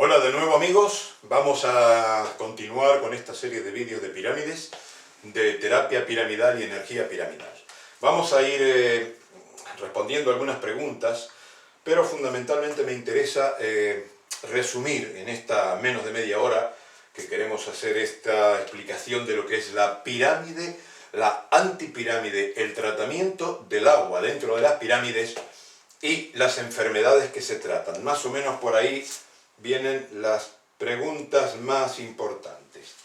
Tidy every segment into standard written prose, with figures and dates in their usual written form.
Hola de nuevo amigos, vamos a continuar con esta serie de vídeos de pirámides, de terapia piramidal y energía piramidal. Vamos a ir respondiendo algunas preguntas, pero fundamentalmente me interesa resumir en esta menos de media hora que queremos hacer esta explicación de lo que es la pirámide, la antipirámide, el tratamiento del agua dentro de las pirámides y las enfermedades que se tratan. Más o menos por ahí vienen las preguntas más importantes.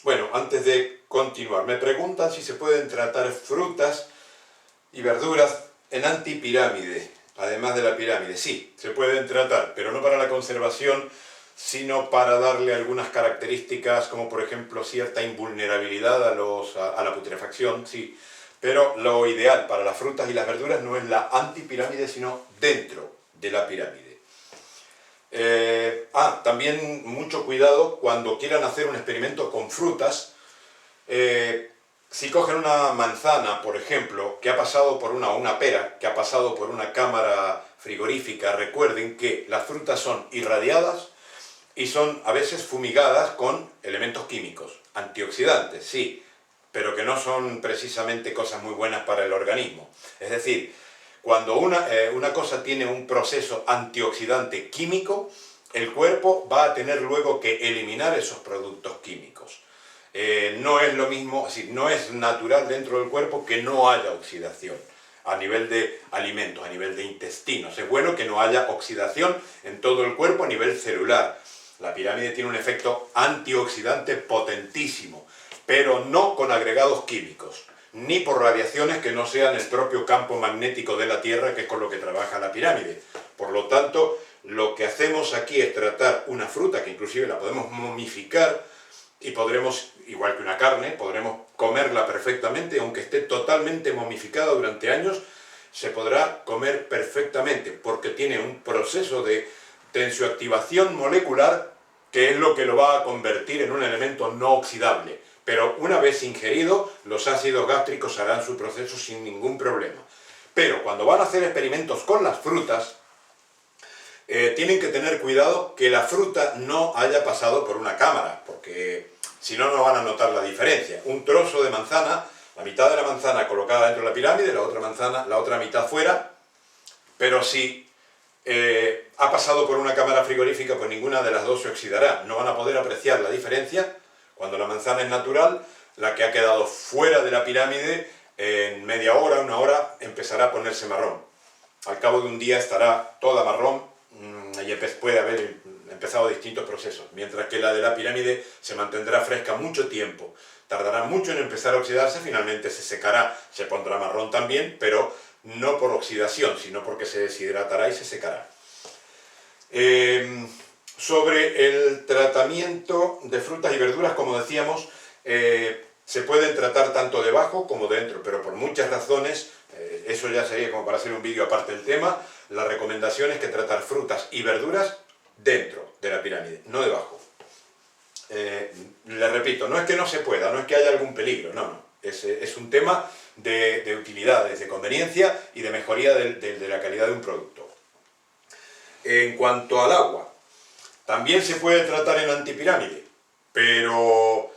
Bueno, antes de continuar, me preguntan si se pueden tratar frutas y verduras en antipirámide, además de la pirámide. Sí, se pueden tratar, pero no para la conservación, sino para darle algunas características, como por ejemplo cierta invulnerabilidad a la putrefacción, sí. Pero lo ideal para las frutas y las verduras no es la antipirámide, sino dentro de la pirámide. También mucho cuidado cuando quieran hacer un experimento con frutas. Si cogen una manzana, por ejemplo, que ha pasado por una pera, que ha pasado por una cámara frigorífica, recuerden que las frutas son irradiadas y son a veces fumigadas con elementos químicos, antioxidantes, sí, pero que no son precisamente cosas muy buenas para el organismo. Es decir, cuando una cosa tiene un proceso antioxidante químico, el cuerpo va a tener luego que eliminar esos productos químicos. No es lo mismo, es decir, no es natural dentro del cuerpo que no haya oxidación a nivel de alimentos, a nivel de intestinos. Es bueno que no haya oxidación en todo el cuerpo a nivel celular. La pirámide tiene un efecto antioxidante potentísimo, pero no con agregados químicos, ni por radiaciones que no sean el propio campo magnético de la Tierra, que es con lo que trabaja la pirámide. Por lo tanto, lo que hacemos aquí es tratar una fruta, que inclusive la podemos momificar, y podremos, igual que una carne, podremos comerla perfectamente, aunque esté totalmente momificada durante años, se podrá comer perfectamente, porque tiene un proceso de tensioactivación molecular que es lo que lo va a convertir en un elemento no oxidable. Pero una vez ingerido, los ácidos gástricos harán su proceso sin ningún problema. Pero cuando van a hacer experimentos con las frutas, tienen que tener cuidado que la fruta no haya pasado por una cámara, porque si no, no van a notar la diferencia. Un trozo de manzana, la mitad de la manzana colocada dentro de la pirámide, la otra mitad fuera, pero si ha pasado por una cámara frigorífica, pues ninguna de las dos se oxidará. No van a poder apreciar la diferencia. Cuando la manzana es natural, la que ha quedado fuera de la pirámide, en media hora, una hora, empezará a ponerse marrón. Al cabo de un día estará toda marrón y puede haber empezado distintos procesos. Mientras que la de la pirámide se mantendrá fresca mucho tiempo. Tardará mucho en empezar a oxidarse, finalmente se secará, se pondrá marrón también, pero no por oxidación, sino porque se deshidratará y se secará. Sobre el tratamiento de frutas y verduras, como decíamos, se pueden tratar tanto debajo como dentro, pero por muchas razones, eso ya sería como para hacer un vídeo aparte del tema, la recomendación es que tratar frutas y verduras dentro de la pirámide, no debajo. Le repito, no es que no se pueda, no es que haya algún peligro, no. Es un tema de utilidades, de conveniencia y de mejoría de la calidad de un producto. En cuanto al agua, también se puede tratar en antipirámide, pero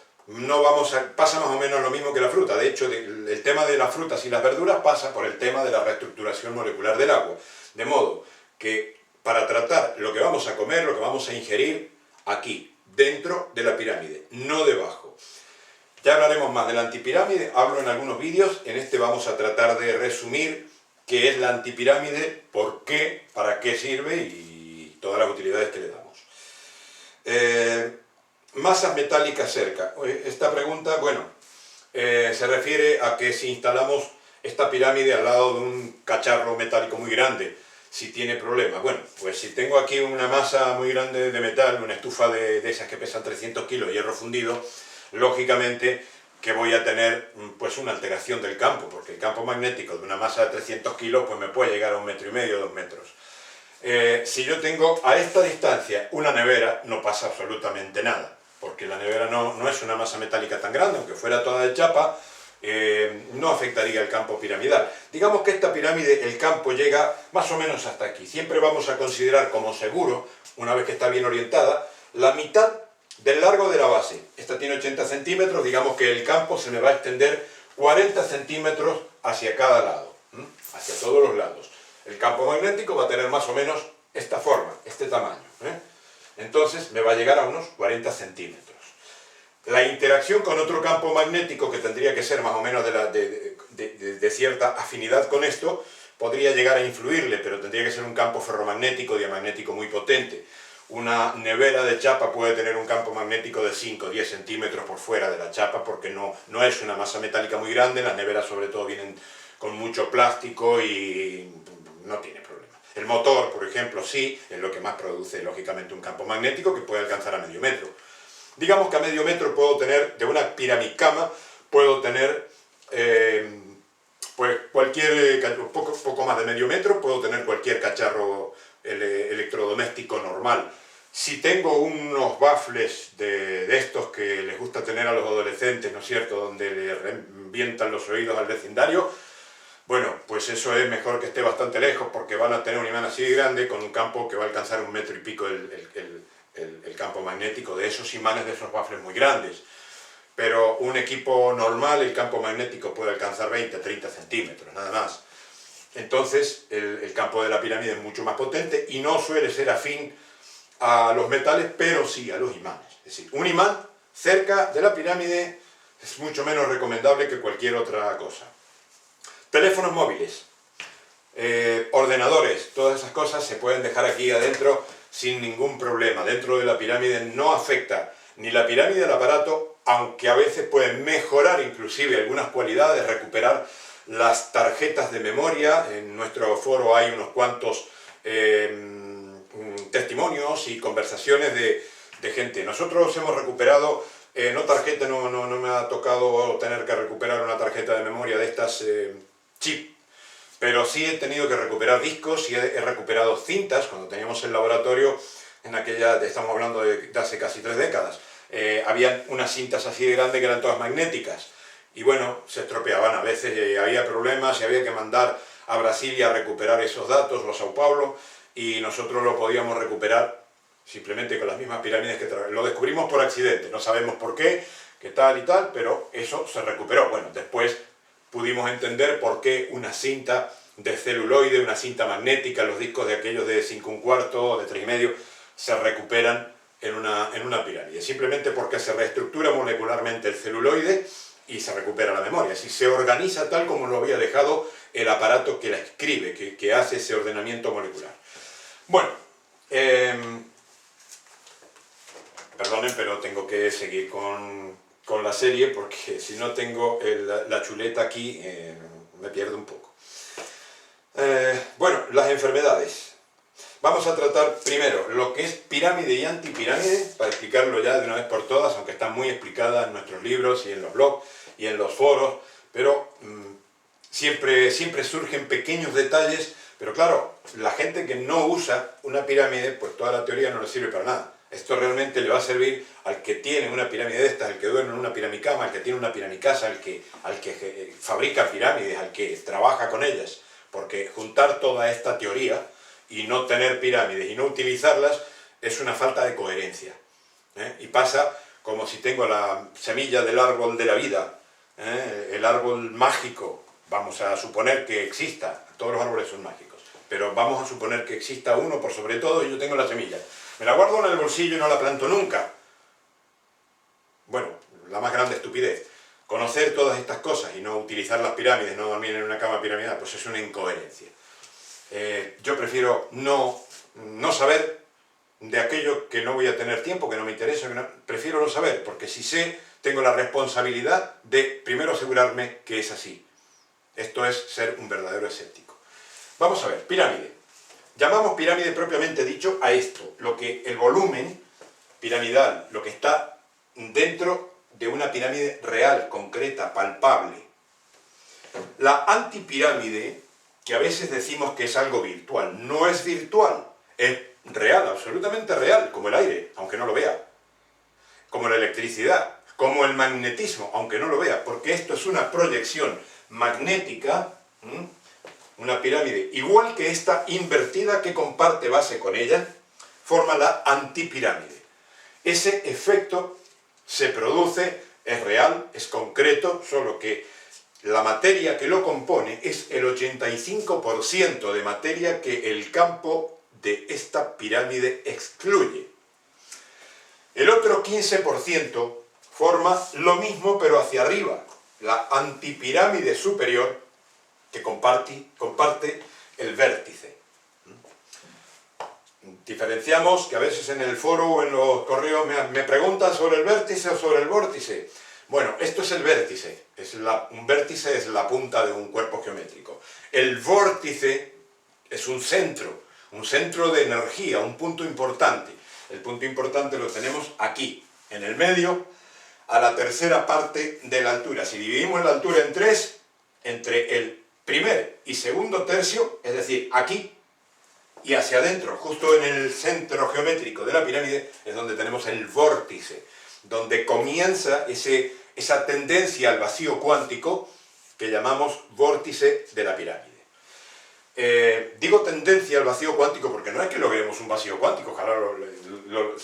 pasa más o menos lo mismo que la fruta. De hecho, el tema de las frutas y las verduras pasa por el tema de la reestructuración molecular del agua. De modo que para tratar lo que vamos a comer, lo que vamos a ingerir aquí, dentro de la pirámide, no debajo. Ya hablaremos más de la antipirámide, hablo en algunos vídeos, en este vamos a tratar de resumir qué es la antipirámide, por qué, para qué sirve y todas las utilidades que le damos. Masas metálicas cerca. Esta pregunta, se refiere a que si instalamos esta pirámide al lado de un cacharro metálico muy grande, si tiene problemas. Bueno, pues si tengo aquí una masa muy grande de metal, una estufa de esas que pesan 300 kilos, hierro fundido, lógicamente que voy a tener pues una alteración del campo, porque el campo magnético de una masa de 300 kilos pues me puede llegar a 1,5 metros, 2 metros. Si yo tengo a esta distancia una nevera, no pasa absolutamente nada, porque la nevera no es una masa metálica tan grande, aunque fuera toda de chapa, no afectaría el campo piramidal. Digamos que esta pirámide, el campo llega más o menos hasta aquí. Siempre vamos a considerar como seguro, una vez que está bien orientada, la mitad del largo de la base. Esta tiene 80 centímetros, digamos que el campo se me va a extender 40 centímetros hacia cada lado, hacia todos los lados. El campo magnético va a tener más o menos esta forma, este tamaño. Entonces me va a llegar a unos 40 centímetros. La interacción con otro campo magnético, que tendría que ser más o menos de cierta afinidad con esto, podría llegar a influirle, pero tendría que ser un campo ferromagnético, diamagnético muy potente. Una nevera de chapa puede tener un campo magnético de 5 o 10 centímetros por fuera de la chapa, porque no es una masa metálica muy grande. Las neveras sobre todo vienen con mucho plástico y no tiene problema. El motor, por ejemplo, sí, es lo que más produce, lógicamente, un campo magnético que puede alcanzar a medio metro. Digamos que a medio metro puedo tener, de una piramicama, puedo tener pues poco más de medio metro, puedo tener cualquier cacharro electrodoméstico normal. Si tengo unos baffles de estos que les gusta tener a los adolescentes, ¿no es cierto?, donde le revientan los oídos al vecindario, bueno, pues eso es mejor que esté bastante lejos, porque van a tener un imán así de grande con un campo que va a alcanzar 1,5 metros el campo magnético de esos imanes, de esos baffles muy grandes. Pero un equipo normal, el campo magnético puede alcanzar 20, 30 centímetros, nada más. Entonces, el campo de la pirámide es mucho más potente y no suele ser afín a los metales, pero sí a los imanes. Es decir, un imán cerca de la pirámide es mucho menos recomendable que cualquier otra cosa. Teléfonos móviles, ordenadores, todas esas cosas se pueden dejar aquí adentro sin ningún problema. Dentro de la pirámide no afecta ni la pirámide del aparato, aunque a veces pueden mejorar inclusive algunas cualidades, recuperar las tarjetas de memoria. En nuestro foro hay unos cuantos testimonios y conversaciones de gente. Nosotros hemos recuperado, no tarjeta, no me ha tocado tener que recuperar una tarjeta de memoria de estas chip, pero sí he tenido que recuperar discos y he recuperado cintas. Cuando teníamos el laboratorio, en aquella, estamos hablando de hace casi 3 décadas, había unas cintas así de grandes que eran todas magnéticas, y bueno, se estropeaban a veces, había problemas y había que mandar a Brasilia a recuperar esos datos, o a Sao Paulo, y nosotros lo podíamos recuperar simplemente con las mismas pirámides que lo descubrimos por accidente, no sabemos por qué, qué tal y tal, pero eso se recuperó. Bueno, después pudimos entender por qué una cinta de celuloide, una cinta magnética, los discos de aquellos de 5 1/4, de 3 y medio, se recuperan en una pirámide. Simplemente porque se reestructura molecularmente el celuloide y se recupera la memoria. Así se organiza tal como lo había dejado el aparato que la escribe, que hace ese ordenamiento molecular. Bueno, perdonen, pero tengo que seguir con la serie, porque si no tengo la chuleta aquí, me pierdo un poco. Bueno, las enfermedades. Vamos a tratar primero lo que es pirámide y antipirámide, para explicarlo ya de una vez por todas, aunque está muy explicada en nuestros libros y en los blogs y en los foros, pero siempre surgen pequeños detalles. Pero claro, la gente que no usa una pirámide, pues toda la teoría no le sirve para nada. Esto realmente le va a servir al que tiene una pirámide de estas, al que duerme en una piramicama, al que tiene una piramicasa, al que fabrica pirámides, al que trabaja con ellas. Porque juntar toda esta teoría y no tener pirámides y no utilizarlas es una falta de coherencia. Y pasa como si tengo la semilla del árbol de la vida, el árbol mágico. Vamos a suponer que exista, todos los árboles son mágicos, pero vamos a suponer que exista uno por sobre todo y yo tengo la semilla. Me la guardo en el bolsillo y no la planto nunca. Bueno, la más grande estupidez. Conocer todas estas cosas y no utilizar las pirámides, no dormir en una cama piramidal, pues es una incoherencia. Yo prefiero no saber de aquello que no voy a tener tiempo, que no me interesa, prefiero no saber, porque si sé, tengo la responsabilidad de primero asegurarme que es así. Esto es ser un verdadero escéptico. Vamos a ver, pirámide. Llamamos pirámide propiamente dicho a esto, lo que el volumen piramidal, lo que está dentro de una pirámide real, concreta, palpable. La antipirámide, que a veces decimos que es algo virtual, no es virtual, es real, absolutamente real, como el aire, aunque no lo vea, como la electricidad, como el magnetismo, aunque no lo vea, porque esto es una proyección magnética, una pirámide igual que esta invertida que comparte base con ella, forma la antipirámide. Ese efecto se produce, es real, es concreto, solo que la materia que lo compone es el 85% de materia que el campo de esta pirámide excluye. El otro 15% forma lo mismo pero hacia arriba, la antipirámide superior que comparte el vértice. Diferenciamos que a veces en el foro o en los correos me preguntan sobre el vértice o sobre el vórtice. Bueno, esto es el vértice. Un vértice es la punta de un cuerpo geométrico. El vórtice es un centro de energía, un punto importante. El punto importante lo tenemos aquí, en el medio, a la tercera parte de la altura. Si dividimos la altura en tres, entre el primer y segundo tercio, es decir, aquí y hacia adentro, justo en el centro geométrico de la pirámide, es donde tenemos el vórtice, donde comienza esa tendencia al vacío cuántico que llamamos vórtice de la pirámide. Digo tendencia al vacío cuántico porque no es que logremos un vacío cuántico, ojalá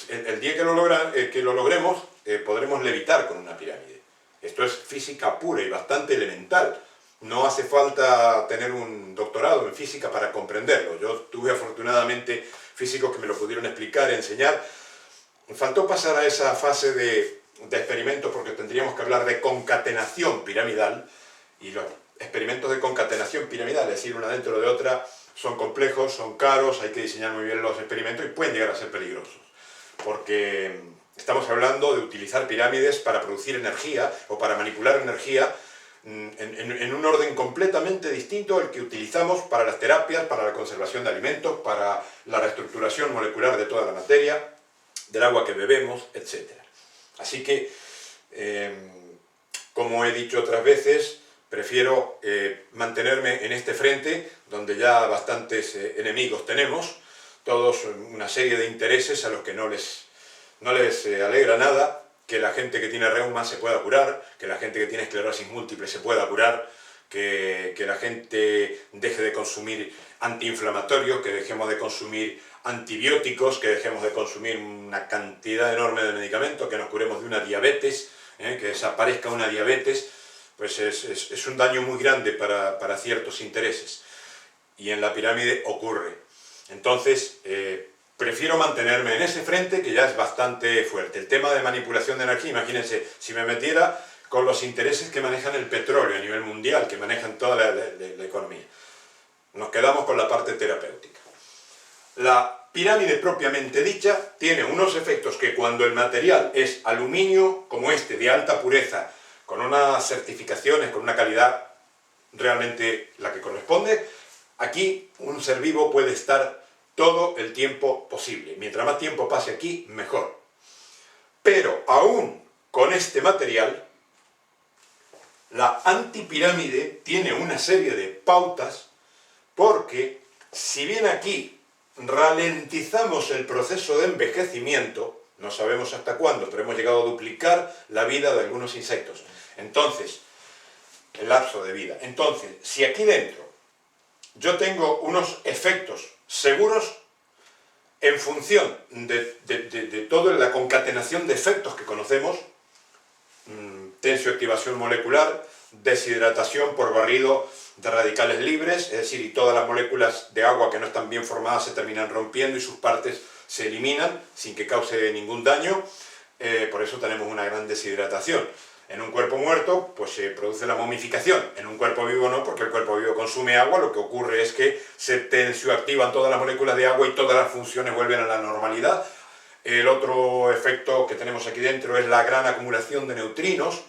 el día que lo logremos podremos levitar con una pirámide. Esto es física pura y bastante elemental. No hace falta tener un doctorado en física para comprenderlo. Yo tuve afortunadamente físicos que me lo pudieron explicar, enseñar. Me faltó pasar a esa fase de experimentos porque tendríamos que hablar de concatenación piramidal, y los experimentos de concatenación piramidal, es decir, una dentro de otra, son complejos, son caros, hay que diseñar muy bien los experimentos y pueden llegar a ser peligrosos. Porque estamos hablando de utilizar pirámides para producir energía o para manipular energía en un orden completamente distinto al que utilizamos para las terapias, para la conservación de alimentos, para la reestructuración molecular de toda la materia, del agua que bebemos, etc. Así que, como he dicho otras veces, prefiero mantenerme en este frente, donde ya bastantes enemigos tenemos, todos una serie de intereses a los que no les alegra nada que la gente que tiene reuma se pueda curar, que la gente que tiene esclerosis múltiple se pueda curar, que la gente deje de consumir antiinflamatorios, que dejemos de consumir antibióticos, que dejemos de consumir una cantidad enorme de medicamentos, que nos curemos de una diabetes, que desaparezca una diabetes, pues es un daño muy grande para ciertos intereses. Y en la pirámide ocurre. Entonces, prefiero mantenerme en ese frente que ya es bastante fuerte. El tema de manipulación de energía, imagínense, si me metiera con los intereses que manejan el petróleo a nivel mundial, que manejan toda la economía. Nos quedamos con la parte terapéutica. La pirámide propiamente dicha tiene unos efectos que cuando el material es aluminio, como este, de alta pureza, con unas certificaciones, con una calidad realmente la que corresponde, aquí un ser vivo puede estar todo el tiempo posible. Mientras más tiempo pase aquí, mejor. Pero aún con este material, la antipirámide tiene una serie de pautas porque, si bien aquí ralentizamos el proceso de envejecimiento, no sabemos hasta cuándo, pero hemos llegado a duplicar la vida de algunos insectos. Entonces, el lapso de vida. Entonces, si aquí dentro yo tengo unos efectos seguros en función de toda la concatenación de efectos que conocemos, tensioactivación molecular, deshidratación por barrido de radicales libres, es decir, y todas las moléculas de agua que no están bien formadas se terminan rompiendo y sus partes se eliminan sin que cause ningún daño, por eso tenemos una gran deshidratación. En un cuerpo muerto, pues se produce la momificación. En un cuerpo vivo no, porque el cuerpo vivo consume agua, lo que ocurre es que se tensioactivan todas las moléculas de agua y todas las funciones vuelven a la normalidad. El otro efecto que tenemos aquí dentro es la gran acumulación de neutrinos,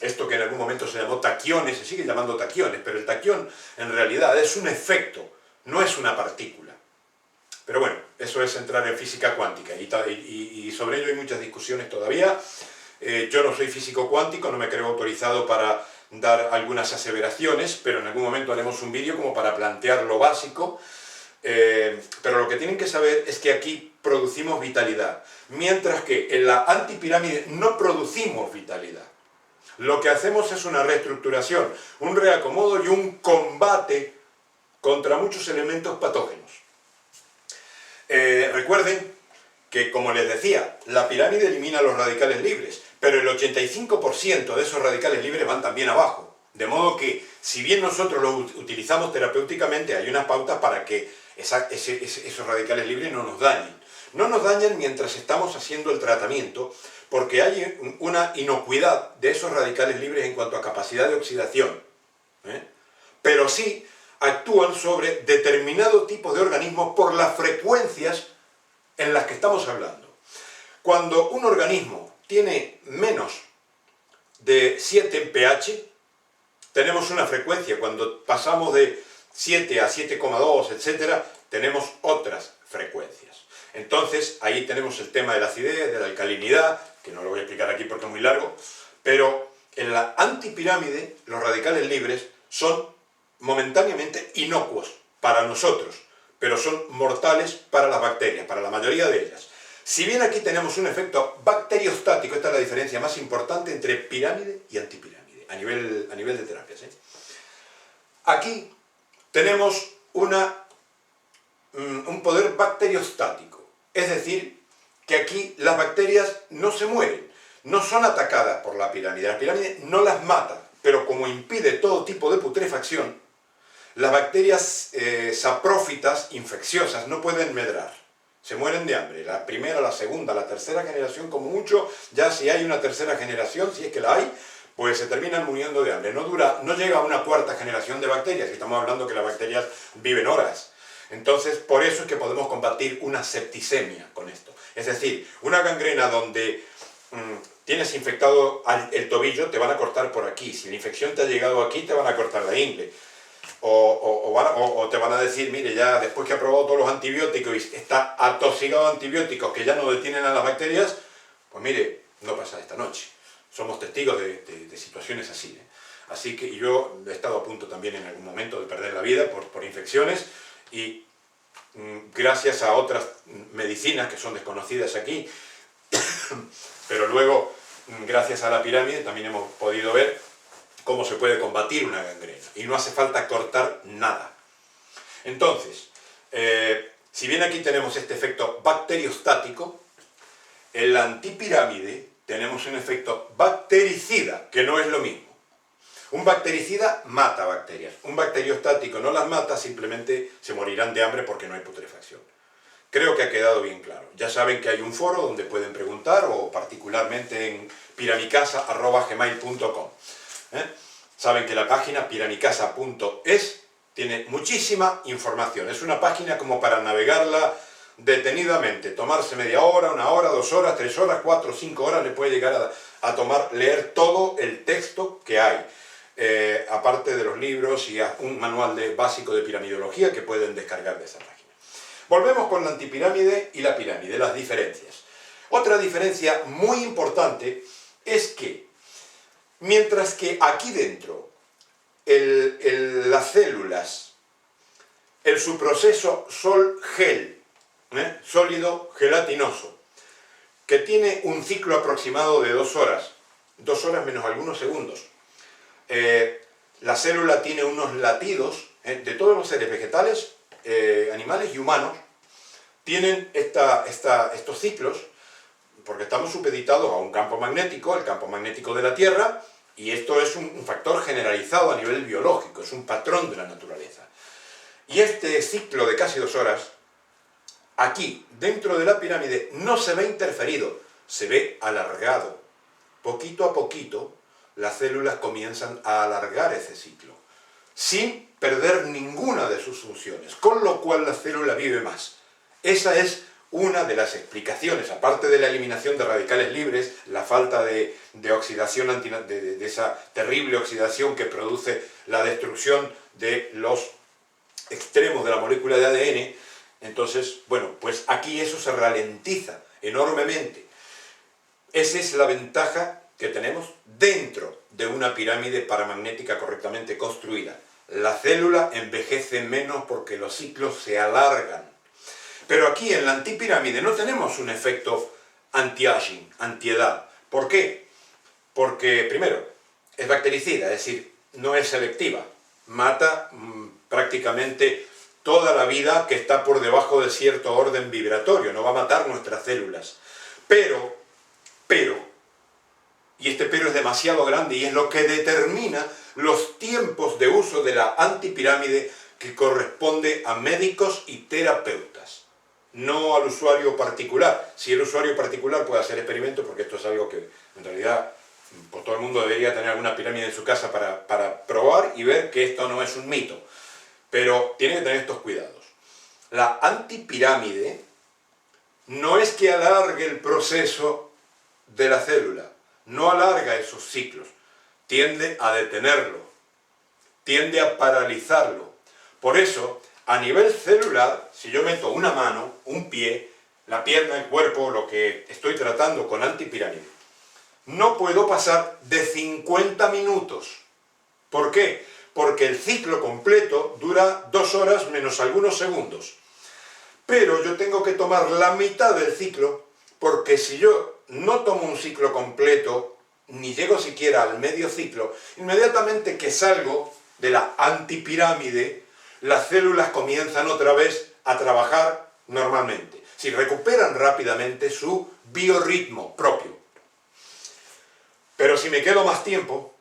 esto que en algún momento se llamó taquiones, se sigue llamando taquiones, pero el taquión en realidad es un efecto, no es una partícula. Pero bueno, eso es entrar en física cuántica y sobre ello hay muchas discusiones todavía. Yo no soy físico cuántico, no me creo autorizado para dar algunas aseveraciones, pero en algún momento haremos un vídeo como para plantear lo básico. Pero lo que tienen que saber es que aquí producimos vitalidad, mientras que en la antipirámide no producimos vitalidad. Lo que hacemos es una reestructuración, un reacomodo y un combate contra muchos elementos patógenos. Recuerden que, como les decía, la pirámide elimina los radicales libres, pero el 85% de esos radicales libres van también abajo. De modo que, si bien nosotros los utilizamos terapéuticamente, hay unas pautas para que esos radicales libres no nos dañen. No nos dañan mientras estamos haciendo el tratamiento, porque hay una inocuidad de esos radicales libres en cuanto a capacidad de oxidación. Pero sí actúan sobre determinado tipo de organismos por las frecuencias en las que estamos hablando. Cuando un organismo tiene menos de 7 en pH, tenemos una frecuencia. Cuando pasamos de 7 a 7,2, etc., tenemos otras frecuencias. Entonces, ahí tenemos el tema de la acidez, de la alcalinidad, que no lo voy a explicar aquí porque es muy largo, pero en la antipirámide los radicales libres son momentáneamente inocuos para nosotros, pero son mortales para las bacterias, para la mayoría de ellas. Si bien aquí tenemos un efecto bacteriostático, esta es la diferencia más importante entre pirámide y antipirámide, a nivel de terapias. Aquí tenemos un poder bacteriostático, es decir, que aquí las bacterias no se mueren, no son atacadas por la pirámide no las mata, pero como impide todo tipo de putrefacción, las bacterias saprófitas infecciosas no pueden medrar, se mueren de hambre. La primera, la segunda, la tercera generación como mucho, ya si hay una tercera generación, si es que la hay, pues se terminan muriendo de hambre. No llega a una cuarta generación de bacterias, y estamos hablando que las bacterias viven horas. Entonces, por eso es que podemos combatir una septicemia con esto. Es decir, una gangrena donde tienes infectado el tobillo, te van a cortar por aquí. Si la infección te ha llegado aquí, te van a cortar la ingle. O te van a decir, mire, ya después que ha probado todos los antibióticos y está atosigado de antibióticos que ya no detienen a las bacterias, pues mire, no pasa esta noche. Somos testigos de situaciones así. Así que yo he estado a punto también en algún momento de perder la vida por infecciones y gracias a otras medicinas que son desconocidas aquí, pero luego, gracias a la pirámide, también hemos podido ver cómo se puede combatir una gangrena. Y no hace falta cortar nada. Entonces, si bien aquí tenemos este efecto bacteriostático, en la antipirámide tenemos un efecto bactericida, que no es lo mismo. Un bactericida mata bacterias. Un bacteriostático no las mata, simplemente se morirán de hambre porque no hay putrefacción. Creo que ha quedado bien claro. Ya saben que hay un foro donde pueden preguntar, o particularmente en piramicasa@gmail.com. Saben que la página piramicasa.es tiene muchísima información. Es una página como para navegarla detenidamente, tomarse media hora, 1 hora, 2 horas, 3 horas, 4, 5 horas, le puede llegar a tomar leer todo el texto que hay. Aparte de los libros y un manual básico de piramidología que pueden descargar de esa página. Volvemos con la antipirámide y la pirámide, las diferencias. Otra diferencia muy importante es que, mientras que aquí dentro, las células, el subproceso sol-gel, sólido gelatinoso, que tiene un ciclo aproximado de 2 horas, 2 horas menos algunos segundos. La célula tiene unos latidos, de todos los seres vegetales, animales y humanos, tienen estos ciclos, porque estamos supeditados a un campo magnético, el campo magnético de la Tierra, y esto es un factor generalizado a nivel biológico, es un patrón de la naturaleza. Y este ciclo de casi 2 horas, aquí, dentro de la pirámide, no se ve interferido, se ve alargado. Poquito a poquito, las células comienzan a alargar ese ciclo, sin perder ninguna de sus funciones, con lo cual la célula vive más. Esa es una de las explicaciones, aparte de la eliminación de radicales libres, la falta de oxidación, de esa terrible oxidación que produce la destrucción de los extremos de la molécula de ADN. Entonces, bueno, pues aquí eso se ralentiza enormemente. Esa es la ventaja que tenemos dentro de una pirámide paramagnética correctamente construida. La célula envejece menos porque los ciclos se alargan. Pero aquí en la antipirámide no tenemos un efecto anti-aging, antiedad. ¿Por qué? Porque, primero, es bactericida, es decir, no es selectiva. Mata prácticamente toda la vida que está por debajo de cierto orden vibratorio, no va a matar nuestras células. Pero, y este pero es demasiado grande y es lo que determina los tiempos de uso de la antipirámide que corresponde a médicos y terapeutas, no al usuario particular. Si el usuario particular puede hacer experimentos, porque esto es algo que en realidad pues todo el mundo debería tener alguna pirámide en su casa para probar y ver que esto no es un mito. Pero tiene que tener estos cuidados. La antipirámide no es que alargue el proceso de la célula, no alarga esos ciclos, tiende a detenerlo, tiende a paralizarlo. Por eso, a nivel celular, si yo meto una mano, un pie, la pierna, el cuerpo, lo que estoy tratando con antipirámide, no puedo pasar de 50 minutos. ¿Por qué? Porque el ciclo completo dura 2 horas menos algunos segundos. Pero yo tengo que tomar la mitad del ciclo, porque si yo no tomo un ciclo completo, ni llego siquiera al medio ciclo, inmediatamente que salgo de la antipirámide, las células comienzan otra vez a trabajar normalmente. Si recuperan rápidamente su biorritmo propio. Pero si me quedo más tiempo,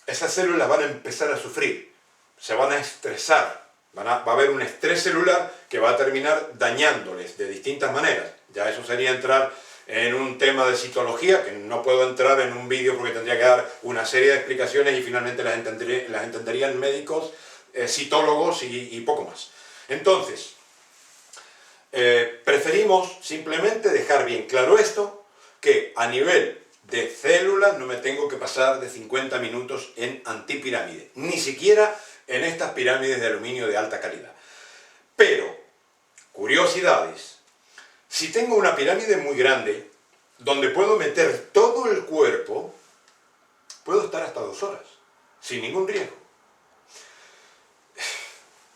esas células van a empezar a sufrir, se van a estresar, va a haber un estrés celular que va a terminar dañándoles de distintas maneras. Ya eso sería entrar en un tema de citología, que no puedo entrar en un vídeo porque tendría que dar una serie de explicaciones y finalmente las entenderían médicos, citólogos y poco más. Entonces, preferimos simplemente dejar bien claro esto, que a nivel de células no me tengo que pasar de 50 minutos en antipirámide, ni siquiera en estas pirámides de aluminio de alta calidad. Pero, curiosidades, si tengo una pirámide muy grande, donde puedo meter todo el cuerpo, puedo estar hasta 2 horas, sin ningún riesgo.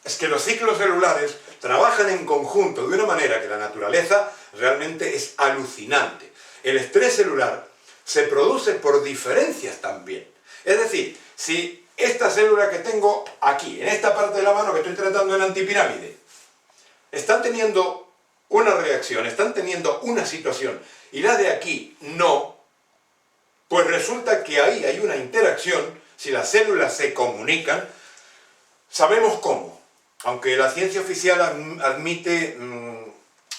Es que los ciclos celulares trabajan en conjunto de una manera que la naturaleza realmente es alucinante. El estrés celular se produce por diferencias también. Es decir, si esta célula que tengo aquí, en esta parte de la mano que estoy tratando en antipirámide, están teniendo una reacción, están teniendo una situación, y la de aquí no, pues resulta que ahí hay una interacción, si las células se comunican, sabemos cómo. Aunque la ciencia oficial admite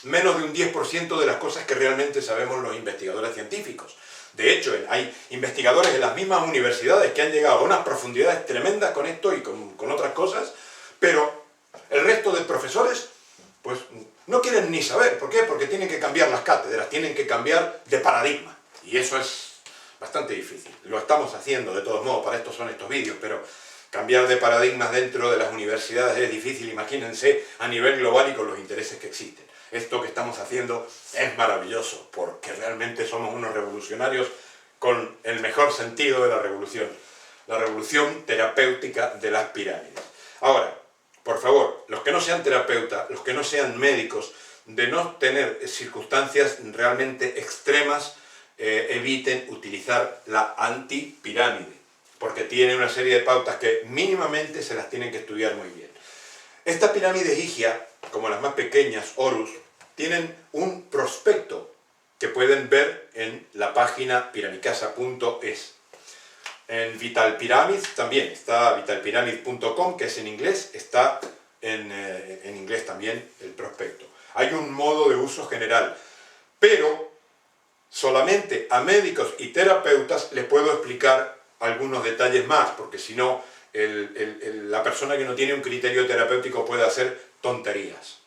menos de un 10% de las cosas que realmente sabemos los investigadores científicos. De hecho, hay investigadores en las mismas universidades que han llegado a unas profundidades tremendas con esto y con otras cosas, pero el resto de profesores pues no quieren ni saber. ¿Por qué? Porque tienen que cambiar las cátedras, tienen que cambiar de paradigma. Y eso es bastante difícil. Lo estamos haciendo de todos modos, para esto son estos vídeos, pero cambiar de paradigmas dentro de las universidades es difícil, imagínense a nivel global y con los intereses que existen. Esto que estamos haciendo es maravilloso, porque realmente somos unos revolucionarios con el mejor sentido de la revolución terapéutica de las pirámides. Ahora, por favor, los que no sean terapeutas, los que no sean médicos, de no tener circunstancias realmente extremas, eviten utilizar la antipirámide, porque tiene una serie de pautas que mínimamente se las tienen que estudiar muy bien. Esta pirámide higia, como las más pequeñas, Horus, tienen un prospecto que pueden ver en la página piramicasa.es. En Vital Pyramid también está vitalpyramid.com, que es en inglés, está en inglés también el prospecto. Hay un modo de uso general, pero solamente a médicos y terapeutas les puedo explicar algunos detalles más, porque si no, la persona que no tiene un criterio terapéutico puede hacer tonterías.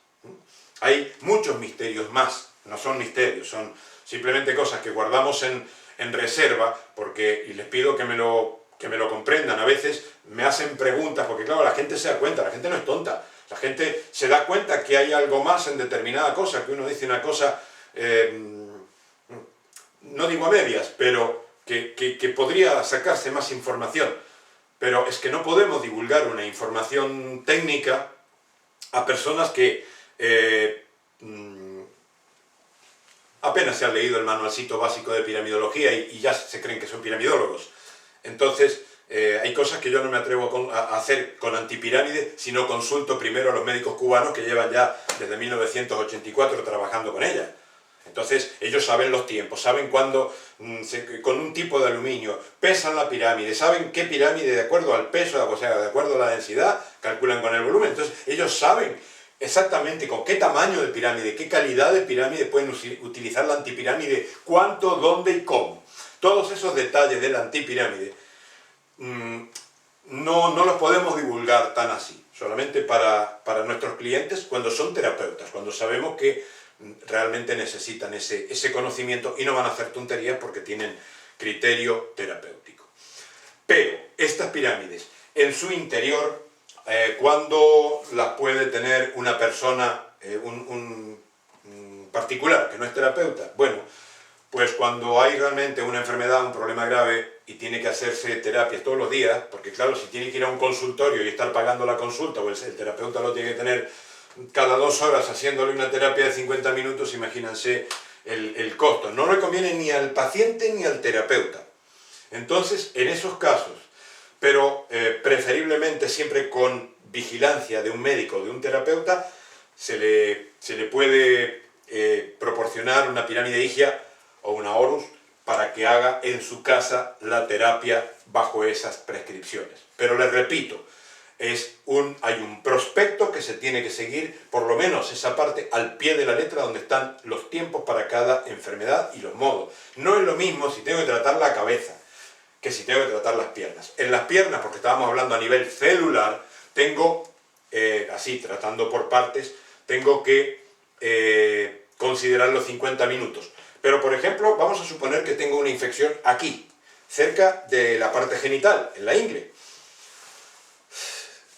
Hay muchos misterios más, no son misterios, son simplemente cosas que guardamos en reserva, y les pido que me lo comprendan. A veces me hacen preguntas, porque claro, la gente se da cuenta, la gente no es tonta, la gente se da cuenta que hay algo más en determinada cosa, que uno dice una cosa, no digo a medias, pero que podría sacarse más información. Pero es que no podemos divulgar una información técnica a personas que apenas se han leído el manualcito básico de piramidología y ya se creen que son piramidólogos. Entonces, hay cosas que yo no me atrevo a hacer con antipirámide si no consulto primero a los médicos cubanos que llevan ya desde 1984 trabajando con ella. Entonces, ellos saben los tiempos, saben cuándo, con un tipo de aluminio, pesan la pirámide, saben qué pirámide, de acuerdo al peso, o sea, de acuerdo a la densidad, calculan con el volumen. Entonces, ellos saben exactamente con qué tamaño de pirámide, qué calidad de pirámide pueden utilizar la antipirámide, cuánto, dónde y cómo. Todos esos detalles de la antipirámide no los podemos divulgar tan así, solamente para nuestros clientes cuando son terapeutas, cuando sabemos que realmente necesitan ese conocimiento y no van a hacer tonterías porque tienen criterio terapéutico. Pero estas pirámides, en su interior, ¿cuándo las puede tener una persona, un particular, que no es terapeuta? Bueno, pues cuando hay realmente una enfermedad, un problema grave y tiene que hacerse terapias todos los días, porque claro, si tiene que ir a un consultorio y estar pagando la consulta, o el terapeuta lo tiene que tener cada 2 horas haciéndole una terapia de 50 minutos, imagínense el costo. No le conviene ni al paciente ni al terapeuta. Entonces, en esos casos, pero preferiblemente siempre con vigilancia de un médico o de un terapeuta, se le puede proporcionar una pirámide Higia o una Horus para que haga en su casa la terapia bajo esas prescripciones. Pero les repito, hay un prospecto que se tiene que seguir, por lo menos esa parte al pie de la letra donde están los tiempos para cada enfermedad y los modos. No es lo mismo si tengo que tratar la cabeza que si tengo que tratar las piernas. En las piernas, porque estábamos hablando a nivel celular, tengo, así tratando por partes, tengo que considerar los 50 minutos. Pero por ejemplo, vamos a suponer que tengo una infección aquí, cerca de la parte genital, en la ingle.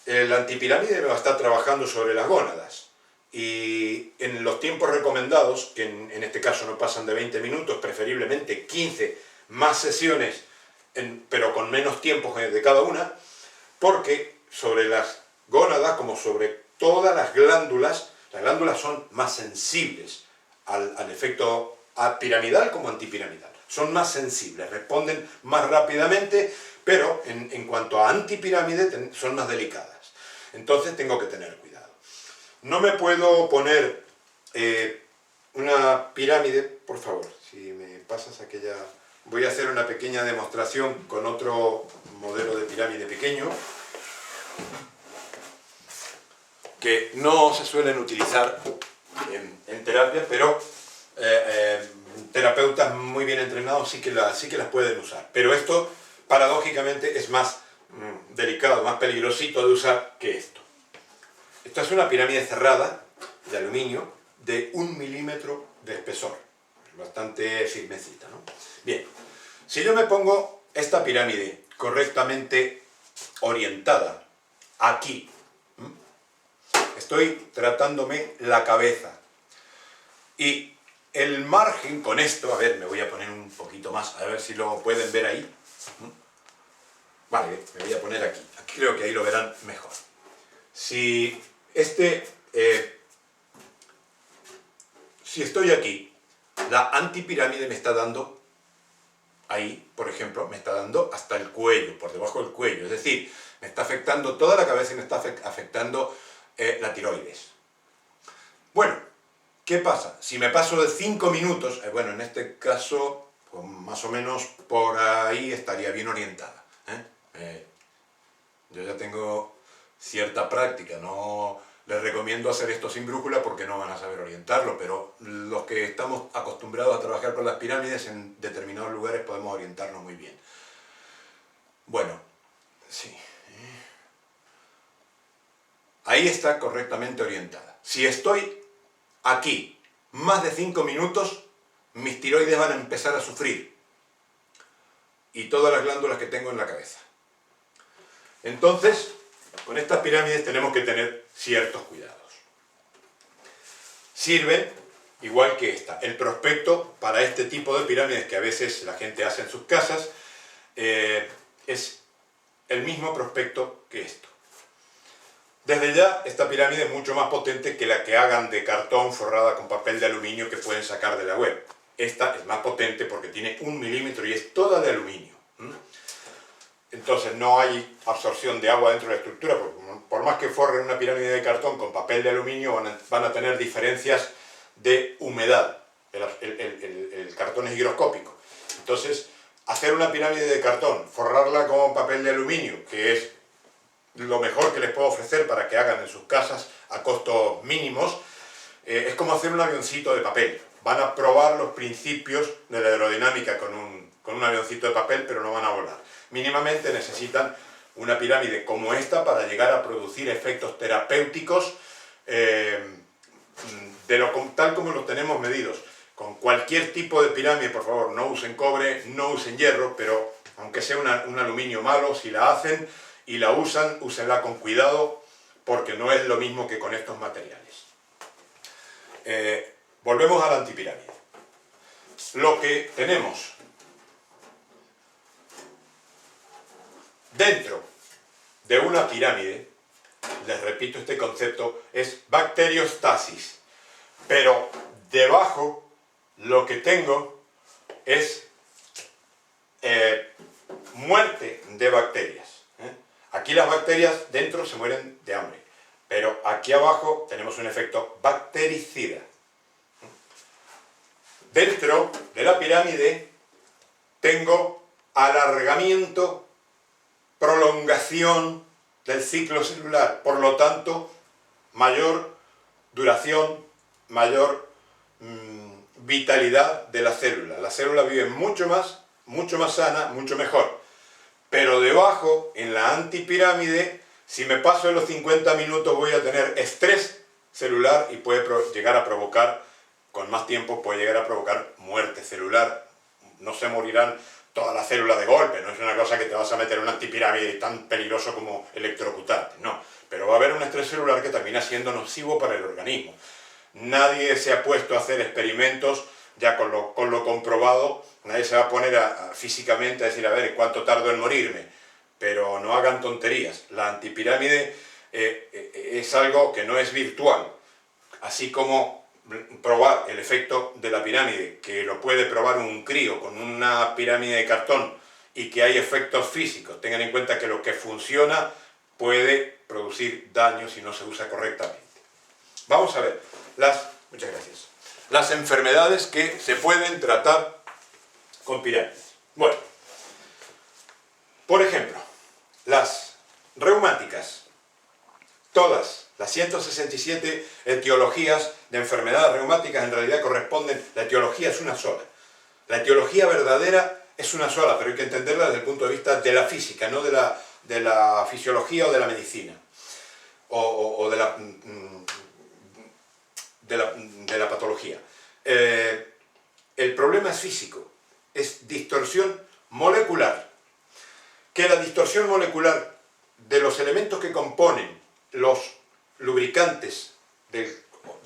La antipirámide me va a estar trabajando sobre las gónadas y en los tiempos recomendados, que en este caso no pasan de 20 minutos, preferiblemente 15 más sesiones, pero con menos tiempo de cada una, porque sobre las gónadas, como sobre todas las glándulas son más sensibles al efecto piramidal como antipiramidal. Son más sensibles, responden más rápidamente, pero en cuanto a antipirámide son más delicadas. Entonces tengo que tener cuidado. No me puedo poner una pirámide, por favor, si me pasas aquella... Voy a hacer una pequeña demostración con otro modelo de pirámide pequeño que no se suelen utilizar en terapia, pero terapeutas muy bien entrenados sí que las pueden usar. Pero esto, paradójicamente, es más delicado, más peligrosito de usar que esto. Esta es una pirámide cerrada de aluminio de 1 milímetro de espesor, bastante firmecita, ¿no? Bien, si yo me pongo esta pirámide correctamente orientada aquí, estoy tratándome la cabeza y el margen con esto, a ver, me voy a poner un poquito más, a ver si lo pueden ver ahí. Vale, me voy a poner aquí. Aquí creo que ahí lo verán mejor. Si estoy aquí, la antipirámide me está dando, ahí, por ejemplo, me está dando hasta el cuello, por debajo del cuello. Es decir, me está afectando toda la cabeza y me está afectando la tiroides. Bueno, ¿qué pasa? Si me paso de 5 minutos, bueno, en este caso, pues más o menos por ahí estaría bien orientada. Yo ya tengo cierta práctica, no les recomiendo hacer esto sin brújula porque no van a saber orientarlo, pero los que estamos acostumbrados a trabajar con las pirámides en determinados lugares podemos orientarnos muy bien. Bueno, sí. Ahí está correctamente orientada. Si estoy aquí más de 5 minutos, mis tiroides van a empezar a sufrir y todas las glándulas que tengo en la cabeza. Entonces, con estas pirámides tenemos que tener ciertos cuidados. Sirven igual que esta. El prospecto para este tipo de pirámides que a veces la gente hace en sus casas es el mismo prospecto que esto. Desde ya, esta pirámide es mucho más potente que la que hagan de cartón forrada con papel de aluminio que pueden sacar de la web. Esta es más potente porque tiene 1 milímetro y es toda de aluminio. Entonces no hay absorción de agua dentro de la estructura, porque por más que forren una pirámide de cartón con papel de aluminio van a tener diferencias de humedad. El cartón es higroscópico. Entonces, hacer una pirámide de cartón, forrarla con papel de aluminio, que es lo mejor que les puedo ofrecer para que hagan en sus casas a costos mínimos, es como hacer un avioncito de papel. Van a probar los principios de la aerodinámica con un avioncito de papel, pero no van a volar. Mínimamente necesitan una pirámide como esta para llegar a producir efectos terapéuticos tal como los tenemos medidos. Con cualquier tipo de pirámide, por favor, no usen cobre, no usen hierro, pero aunque sea un aluminio malo, si la hacen y la usan, úsenla con cuidado, porque no es lo mismo que con estos materiales. Volvemos a la antipirámide. Lo que tenemos dentro de una pirámide, les repito este concepto, es bacteriostasis, pero debajo lo que tengo es muerte de bacterias. Aquí las bacterias dentro se mueren de hambre, pero aquí abajo tenemos un efecto bactericida. Dentro de la pirámide tengo alargamiento, prolongación del ciclo celular, por lo tanto, mayor duración, mayor vitalidad de la célula. La célula vive mucho más sana, mucho mejor. Pero debajo, en la antipirámide, si me paso de los 50 minutos voy a tener estrés celular y puede llegar a provocar, con más tiempo, puede llegar a provocar muerte celular. No se morirán todas las células de golpe, no es una cosa que te vas a meter en una antipirámide tan peligroso como electrocutarte, no. Pero va a haber un estrés celular que termina siendo nocivo para el organismo. Nadie se ha puesto a hacer experimentos ya con lo comprobado, nadie se va a poner físicamente a decir, a ver, ¿cuánto tardo en morirme? Pero no hagan tonterías. La antipirámide es algo que no es virtual. Así como probar el efecto de la pirámide, que lo puede probar un crío con una pirámide de cartón y que hay efectos físicos. Tengan en cuenta que lo que funciona puede producir daño si no se usa correctamente. Vamos a ver muchas gracias, las enfermedades que se pueden tratar con pirámides. Bueno, por ejemplo, las reumáticas, todas las 167 etiologías de enfermedades reumáticas en realidad corresponden, la etiología es una sola. La etiología verdadera es una sola, pero hay que entenderla desde el punto de vista de la física, no de la fisiología o de la medicina, o de la patología. El problema es físico, es distorsión molecular. Que la distorsión molecular de los elementos que componen los lubricantes de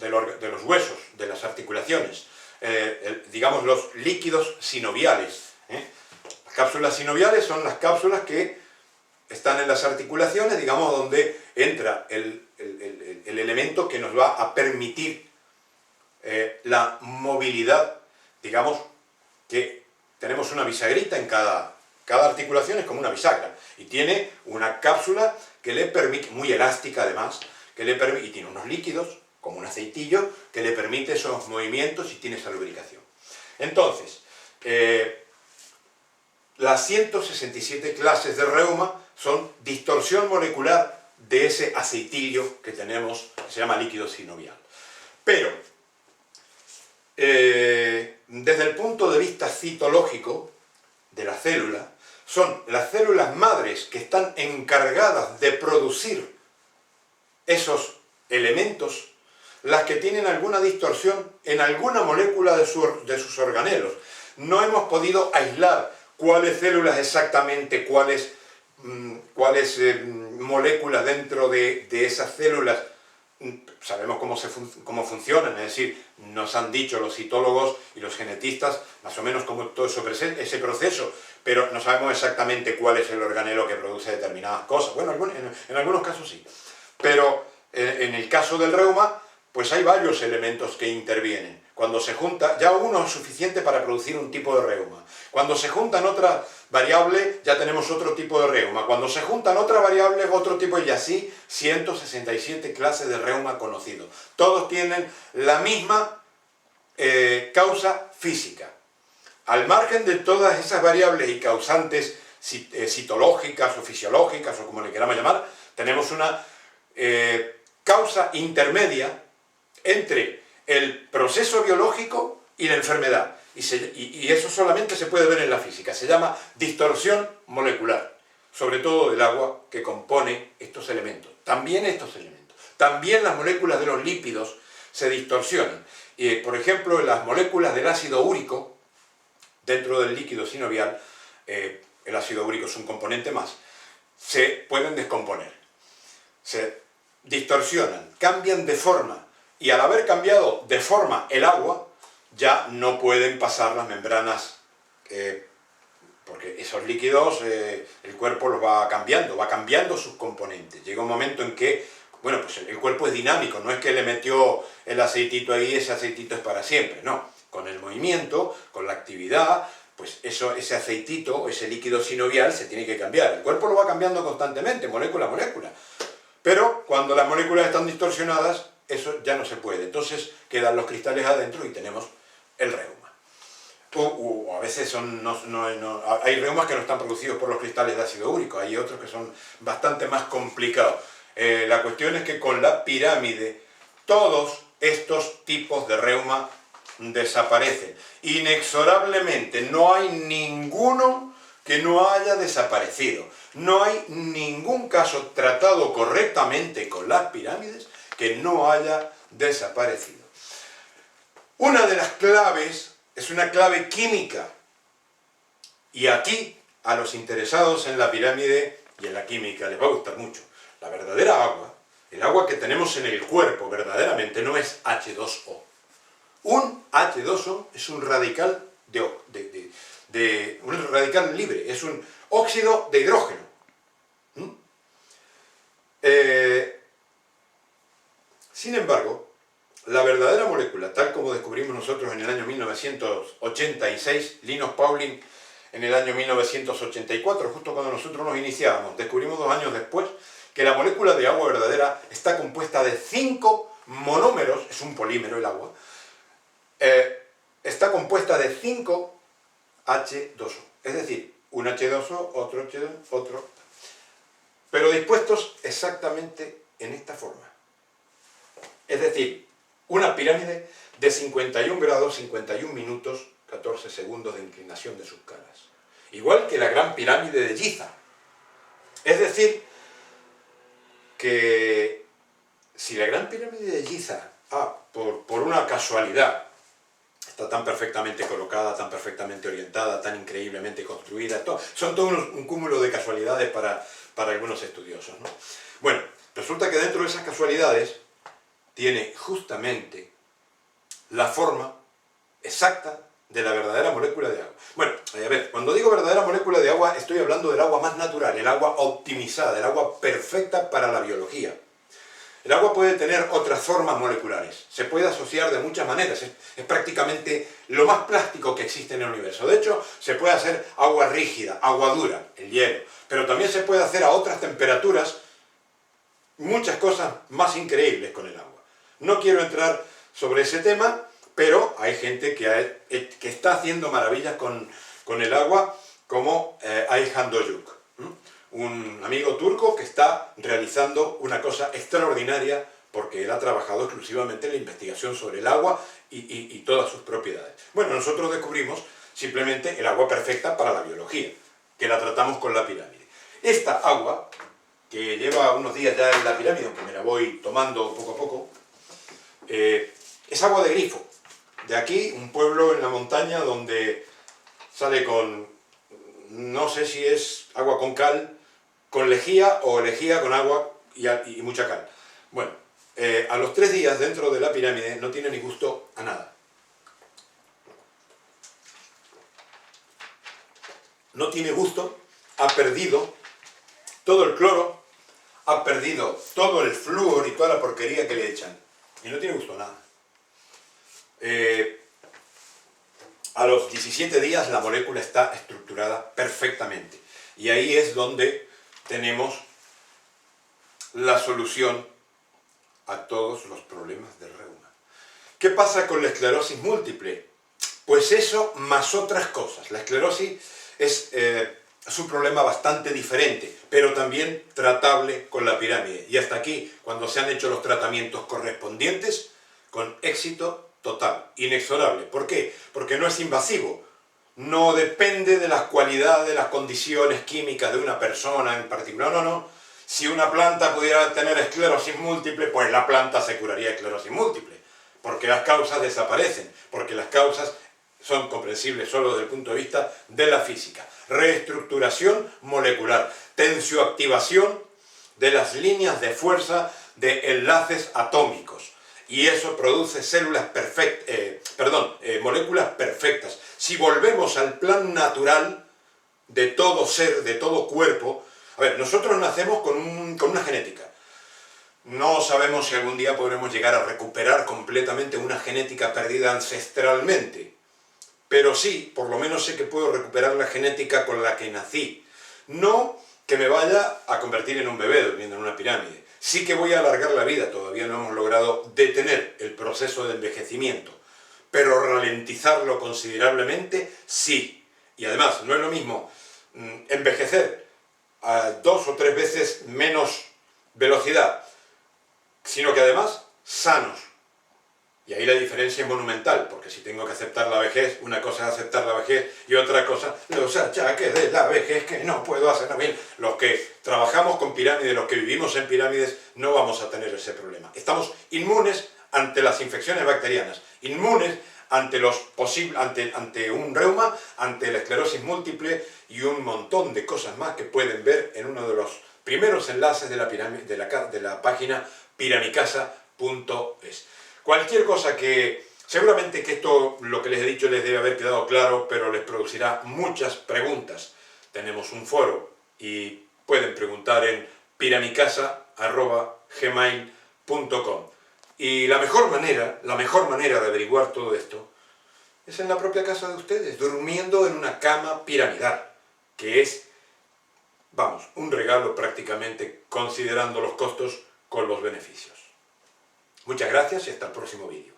los huesos, de las articulaciones, digamos los líquidos sinoviales. Las cápsulas sinoviales son las cápsulas que están en las articulaciones, digamos, donde entra el elemento que nos va a permitir la movilidad. Digamos que tenemos una bisagrita en cada articulación, es como una bisagra, y tiene una cápsula que le permite, muy elástica además, que le permite, y tiene unos líquidos, como un aceitillo, que le permite esos movimientos y tiene esa lubricación. Entonces, las 167 clases de reuma son distorsión molecular de ese aceitillo que tenemos, que se llama líquido sinovial. Pero, desde el punto de vista citológico de la célula, son las células madres que están encargadas de producir esos elementos las que tienen alguna distorsión en alguna molécula de sus organelos. No hemos podido aislar cuáles células exactamente, cuáles moléculas dentro de esas células sabemos cómo funcionan, es decir, nos han dicho los citólogos y los genetistas más o menos cómo todo eso ese proceso, pero no sabemos exactamente cuál es el organelo que produce determinadas cosas. Bueno, en algunos casos sí, pero en el caso del reuma, pues hay varios elementos que intervienen. Cuando se junta, ya uno es suficiente para producir un tipo de reuma. Cuando se juntan otras variables, ya tenemos otro tipo de reuma. Cuando se juntan otras variables, otro tipo, y así 167 clases de reuma conocidos. Todos tienen la misma causa física. Al margen de todas esas variables y causantes citológicas o fisiológicas, o como le queramos llamar, tenemos una causa intermedia entre el proceso biológico y la enfermedad. Y eso solamente se puede ver en la física. Se llama distorsión molecular, sobre todo del agua que compone estos elementos. También estos elementos. También las moléculas de los lípidos se distorsionan. Por ejemplo, en las moléculas del ácido úrico, dentro del líquido sinovial, el ácido úrico es un componente más, se pueden descomponer. Se distorsionan, cambian de forma, y al haber cambiado de forma el agua, ya no pueden pasar las membranas, porque esos líquidos el cuerpo los va cambiando sus componentes. Llega un momento en que, bueno, pues el cuerpo es dinámico, no es que le metió el aceitito ahí y ese aceitito es para siempre, no. Con el movimiento, con la actividad, pues ese aceitito, ese líquido sinovial se tiene que cambiar. El cuerpo lo va cambiando constantemente, molécula a molécula. Pero cuando las moléculas están distorsionadas, eso ya no se puede. Entonces quedan los cristales adentro y tenemos el reuma. O a veces hay reumas que no están producidos por los cristales de ácido úrico, hay otros que son bastante más complicados. La cuestión es que con la pirámide todos estos tipos de reuma desaparecen. Inexorablemente, no hay ninguno que no haya desaparecido. No hay ningún caso tratado correctamente con las pirámides que no haya desaparecido. Una de las claves es una clave química. Y aquí, a los interesados en la pirámide y en la química, les va a gustar mucho. La verdadera agua, el agua que tenemos en el cuerpo verdaderamente, no es H2O. Un H2O es un radical un radical libre, es un óxido de hidrógeno. Sin embargo, la verdadera molécula, tal como descubrimos nosotros en el año 1986, Linus Pauling en el año 1984, justo cuando nosotros nos iniciábamos, descubrimos 2 años después que la molécula de agua verdadera está compuesta de 5 monómeros, es un polímero el agua, está compuesta de 5 H2O, es decir, un H2O, otro H2O, otro, pero dispuestos exactamente en esta forma. Es decir, una pirámide de 51 grados, 51 minutos, 14 segundos de inclinación de sus caras. Igual que la gran pirámide de Giza. Es decir, que si la gran pirámide de Giza, por una casualidad, está tan perfectamente colocada, tan perfectamente orientada, tan increíblemente construida, son todo un cúmulo de casualidades para algunos estudiosos, ¿no? Bueno, resulta que dentro de esas casualidades tiene justamente la forma exacta de la verdadera molécula de agua. Bueno, a ver, cuando digo verdadera molécula de agua, estoy hablando del agua más natural, el agua optimizada, el agua perfecta para la biología. El agua puede tener otras formas moleculares, se puede asociar de muchas maneras, es prácticamente lo más plástico que existe en el universo. De hecho, se puede hacer agua rígida, agua dura, el hielo, pero también se puede hacer a otras temperaturas muchas cosas más increíbles con el agua. No quiero entrar sobre ese tema, pero hay gente que está haciendo maravillas con el agua, como Ayhan Doyuk, un amigo turco que está realizando una cosa extraordinaria porque él ha trabajado exclusivamente en la investigación sobre el agua y todas sus propiedades. Bueno, nosotros descubrimos simplemente el agua perfecta para la biología, que la tratamos con la pirámide. Esta agua, que lleva unos días ya en la pirámide, aunque me la voy tomando poco a poco, es agua de grifo. De aquí, un pueblo en la montaña donde sale con, no sé si es agua con cal, con lejía o lejía con agua y mucha cal. Bueno, a los 3 días dentro de la pirámide no tiene ni gusto a nada. No tiene gusto, ha perdido todo el cloro, ha perdido todo el flúor y toda la porquería que le echan. Y no tiene gusto a nada. A los 17 días la molécula está estructurada perfectamente. Y ahí es donde tenemos la solución a todos los problemas del reuma. ¿Qué pasa con la esclerosis múltiple? Pues eso más otras cosas. La esclerosis es un problema bastante diferente, pero también tratable con la pirámide. Y hasta aquí, cuando se han hecho los tratamientos correspondientes, con éxito total, inexorable. ¿Por qué? Porque no es invasivo. No depende de las cualidades, de las condiciones químicas de una persona en particular. No, no. Si una planta pudiera tener esclerosis múltiple, pues la planta se curaría de esclerosis múltiple. Porque las causas desaparecen. Porque las causas son comprensibles solo desde el punto de vista de la física. Reestructuración molecular. Tensioactivación de las líneas de fuerza de enlaces atómicos. Y eso produce moléculas perfectas. Si volvemos al plan natural de todo ser, de todo cuerpo, a ver, nosotros nacemos con una genética. No sabemos si algún día podremos llegar a recuperar completamente una genética perdida ancestralmente. Pero sí, por lo menos sé que puedo recuperar la genética con la que nací. No que me vaya a convertir en un bebé durmiendo en una pirámide. Sí que voy a alargar la vida, todavía no hemos logrado detener el proceso de envejecimiento, pero ralentizarlo considerablemente, sí. Y además, no es lo mismo envejecer a 2 o 3 veces menos velocidad, sino que además sanos. Y ahí la diferencia es monumental, porque si tengo que aceptar la vejez, una cosa es aceptar la vejez y otra cosa, los achaques de la vejez que no puedo hacer bien. Los que trabajamos con pirámides, los que vivimos en pirámides, no vamos a tener ese problema. Estamos inmunes ante las infecciones bacterianas, inmunes ante un reuma, ante la esclerosis múltiple y un montón de cosas más que pueden ver en uno de los primeros enlaces de la página piramicasa.es. Cualquier cosa que, seguramente que esto, lo que les he dicho, les debe haber quedado claro, pero les producirá muchas preguntas. Tenemos un foro y pueden preguntar en piramicasa@gmail.com. Y la mejor manera de averiguar todo esto es en la propia casa de ustedes, durmiendo en una cama piramidal, que es, vamos, un regalo prácticamente considerando los costos con los beneficios. Muchas gracias y hasta el próximo vídeo.